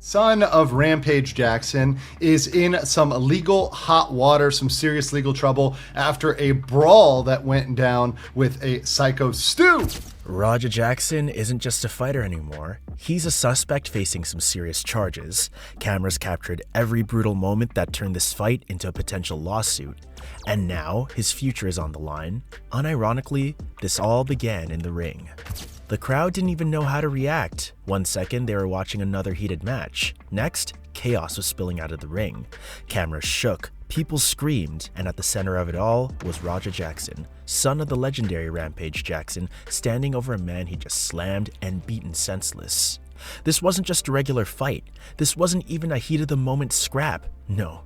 Son of Rampage Jackson is in some legal hot water, some serious legal trouble after a brawl that went down with a psycho Stu. Raja Jackson isn't just a fighter anymore. He's a suspect facing some serious charges. Cameras captured every brutal moment that turned this fight into a potential lawsuit. And now, his future is on the line. Unironically, this all began in the ring. The crowd didn't even know how to react. 1 second, they were watching another heated match. Next, chaos was spilling out of the ring. Cameras shook, people screamed, and at the center of it all was Raja Jackson, son of the legendary Rampage Jackson, standing over a man he just slammed and beaten senseless. This wasn't just a regular fight. This wasn't even a heat-of-the-moment scrap. No,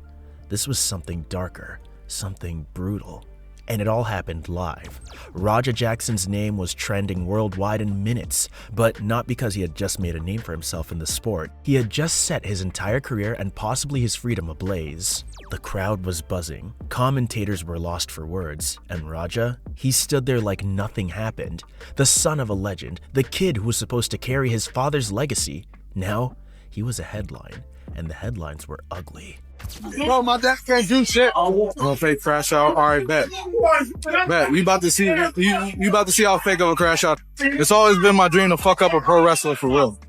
this was something darker, something brutal. And it all happened live. Raja Jackson's name was trending worldwide in minutes, but not because he had just made a name for himself in the sport. He had just set his entire career and possibly his freedom ablaze. The crowd was buzzing, commentators were lost for words, and Raja, he stood there like nothing happened. The son of a legend, the kid who was supposed to carry his father's legacy. Now, he was a headline, and the headlines were ugly. Bro, my dad can't do shit. Gonna fake crash out. All right, bet. Bet. We about to see you about to see how fake of a crash out. It's always been my dream to fuck up a pro wrestler for real.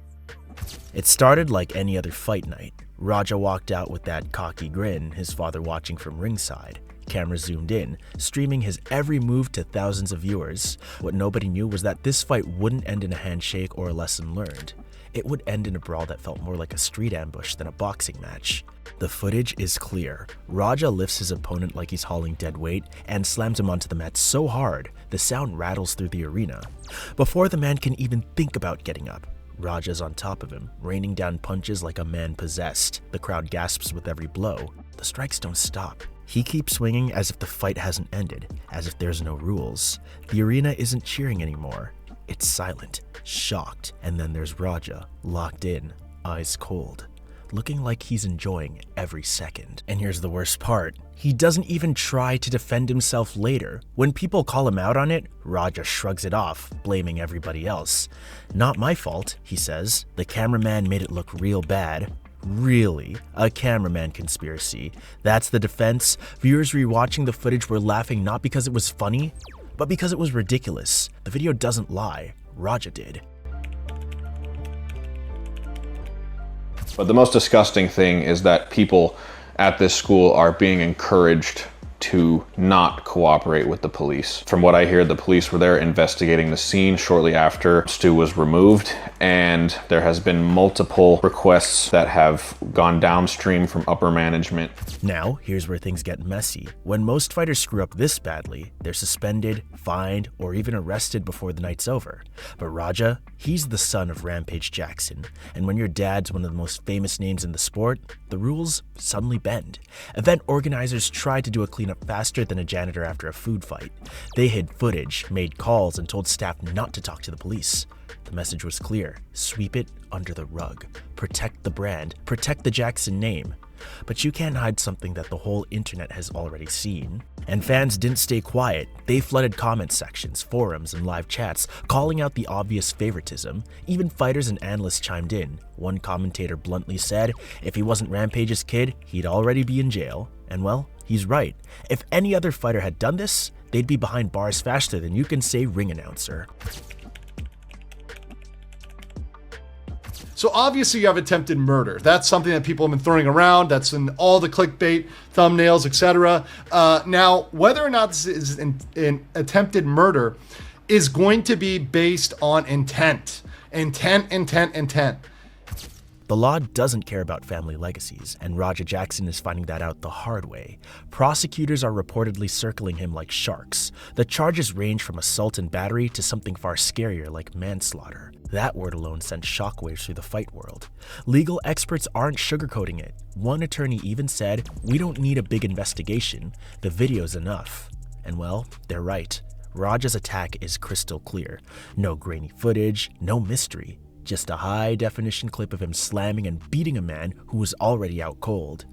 It started like any other fight night. Raja walked out with that cocky grin, his father watching from ringside. Camera zoomed in, streaming his every move to thousands of viewers. What nobody knew was that this fight wouldn't end in a handshake or a lesson learned. It would end in a brawl that felt more like a street ambush than a boxing match. The footage is clear. Raja lifts his opponent like he's hauling dead weight and slams him onto the mat so hard, the sound rattles through the arena. Before the man can even think about getting up, Raja's on top of him, raining down punches like a man possessed. The crowd gasps with every blow. The strikes don't stop. He keeps swinging as if the fight hasn't ended, as if there's no rules. The arena isn't cheering anymore. It's silent, shocked, and then there's Raja, locked in, eyes cold, looking like he's enjoying every second. And here's the worst part. He doesn't even try to defend himself later. When people call him out on it, Raja shrugs it off, blaming everybody else. "Not my fault," he says. "The cameraman made it look real bad." Really? A cameraman conspiracy? That's the defense? Viewers rewatching the footage were laughing not because it was funny, but because it was ridiculous. The video doesn't lie. Raja did. But the most disgusting thing is that people at this school are being encouraged to not cooperate with the police. From what I hear, the police were there investigating the scene shortly after Stu was removed, and there has been multiple requests that have gone downstream from upper management. Now, here's where things get messy. When most fighters screw up this badly, they're suspended, fined, or even arrested before the night's over. But Raja, he's the son of Rampage Jackson, and when your dad's one of the most famous names in the sport, the rules suddenly bend. Event organizers tried to do a cleanup faster than a janitor after a food fight. They hid footage, made calls, and told staff not to talk to the police. The message was clear: sweep it under the rug. Protect the brand, protect the Jackson name. But you can't hide something that the whole internet has already seen. And fans didn't stay quiet. They flooded comment sections, forums, and live chats, calling out the obvious favoritism. Even fighters and analysts chimed in. One commentator bluntly said, if he wasn't Rampage's kid, he'd already be in jail. And well, he's right. If any other fighter had done this, they'd be behind bars faster than you can say ring announcer. So obviously you have attempted murder. That's something that people have been throwing around. That's in all the clickbait, thumbnails, etc. Now, whether or not this is an attempted murder is going to be based on intent. Intent. The law doesn't care about family legacies, and Raja Jackson is finding that out the hard way. Prosecutors are reportedly circling him like sharks. The charges range from assault and battery to something far scarier like manslaughter. That word alone sent shockwaves through the fight world. Legal experts aren't sugarcoating it. One attorney even said, "We don't need a big investigation. The video's enough." And well, they're right. Raja's attack is crystal clear. No grainy footage, no mystery. Just a high-definition clip of him slamming and beating a man who was already out cold.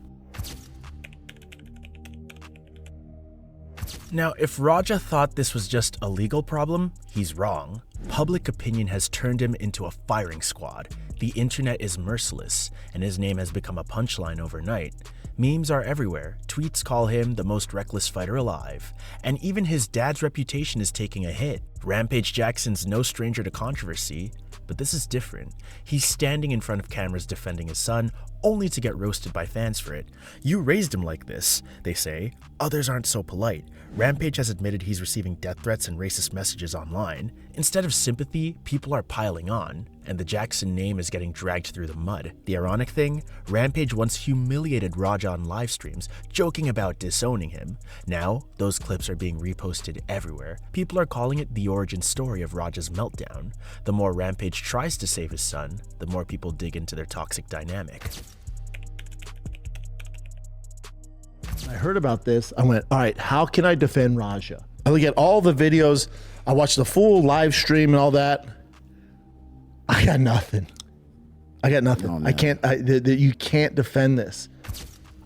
Now, if Raja thought this was just a legal problem, he's wrong. Public opinion has turned him into a firing squad. The internet is merciless, and his name has become a punchline overnight. Memes are everywhere, tweets call him the most reckless fighter alive, and even his dad's reputation is taking a hit. Rampage Jackson's no stranger to controversy, but this is different. He's standing in front of cameras defending his son, only to get roasted by fans for it. You raised him like this, they say. Others aren't so polite. Rampage has admitted he's receiving death threats and racist messages online. Instead of sympathy, people are piling on, and the Jackson name is getting dragged through the mud. The ironic thing, Rampage once humiliated Raja on live streams, joking about disowning him. Now, those clips are being reposted everywhere. People are calling it the origin story of Raja's meltdown. The more Rampage tries to save his son, the more people dig into their toxic dynamic. I heard about this. I went, all right, how can I defend Raja? I look at all the videos. I watched the full live stream and all that. I got nothing. Oh, I can't, you can't defend this.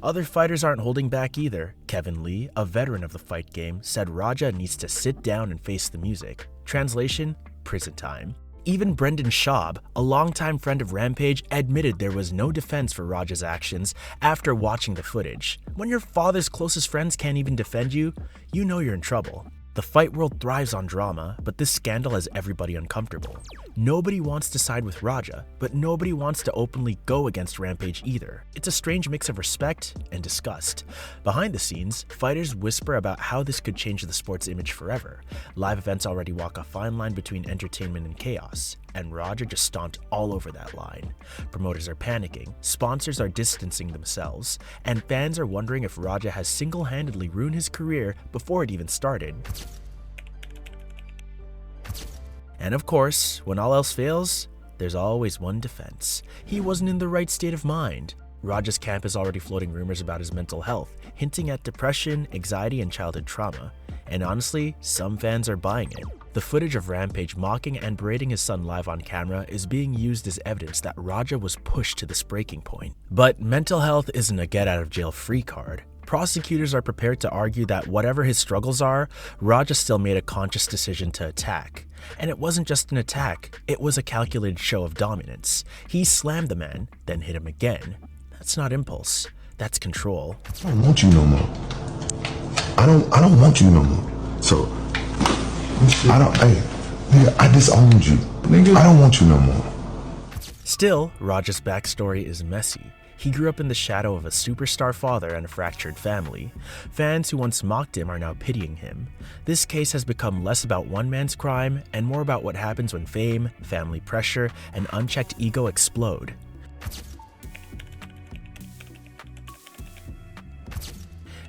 Other fighters aren't holding back either. Kevin Lee, a veteran of the fight game, said Raja needs to sit down and face the music. Translation, prison time. Even Brendan Schaub, a longtime friend of Rampage, admitted there was no defense for Raja's actions after watching the footage. When your father's closest friends can't even defend you, you know you're in trouble. The fight world thrives on drama, but this scandal has everybody uncomfortable. Nobody wants to side with Raja, but nobody wants to openly go against Rampage either. It's a strange mix of respect and disgust. Behind the scenes, fighters whisper about how this could change the sport's image forever. Live events already walk a fine line between entertainment and chaos, and Raja just stomped all over that line. Promoters are panicking, sponsors are distancing themselves, and fans are wondering if Raja has single-handedly ruined his career before it even started. And of course, when all else fails, there's always one defense. He wasn't in the right state of mind. Raja's camp is already floating rumors about his mental health, hinting at depression, anxiety, and childhood trauma. And honestly, some fans are buying it. The footage of Rampage mocking and berating his son live on camera is being used as evidence that Raja was pushed to this breaking point. But mental health isn't a get-out-of-jail-free card. Prosecutors are prepared to argue that whatever his struggles are, Raja still made a conscious decision to attack. And it wasn't just an attack, it was a calculated show of dominance. He slammed the man, then hit him again. That's not impulse, that's control. I don't want you no more. I don't want you no more. So, nigga, I disowned you. Nigga, I don't want you no more. Still, Raja's backstory is messy. He grew up in the shadow of a superstar father and a fractured family. Fans who once mocked him are now pitying him. This case has become less about one man's crime and more about what happens when fame, family pressure, and unchecked ego explode.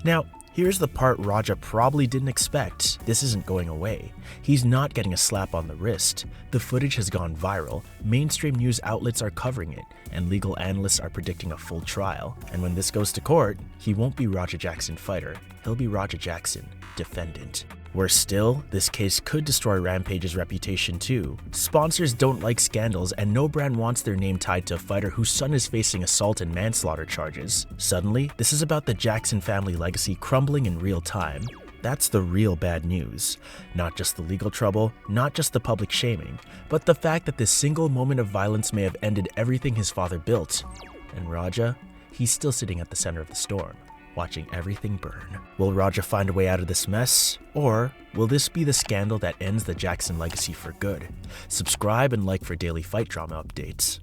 Now, here's the part Raja probably didn't expect. This isn't going away. He's not getting a slap on the wrist. The footage has gone viral, mainstream news outlets are covering it, and legal analysts are predicting a full trial. And when this goes to court, he won't be Raja Jackson fighter, he'll be Raja Jackson defendant. Worse still, this case could destroy Rampage's reputation too. Sponsors don't like scandals, and no brand wants their name tied to a fighter whose son is facing assault and manslaughter charges. Suddenly, this is about the Jackson family legacy crumbling in real time. That's the real bad news. Not just the legal trouble, not just the public shaming, but the fact that this single moment of violence may have ended everything his father built. And Raja, he's still sitting at the center of the storm, watching everything burn. Will Raja find a way out of this mess? Or will this be the scandal that ends the Jackson legacy for good? Subscribe and like for daily fight drama updates.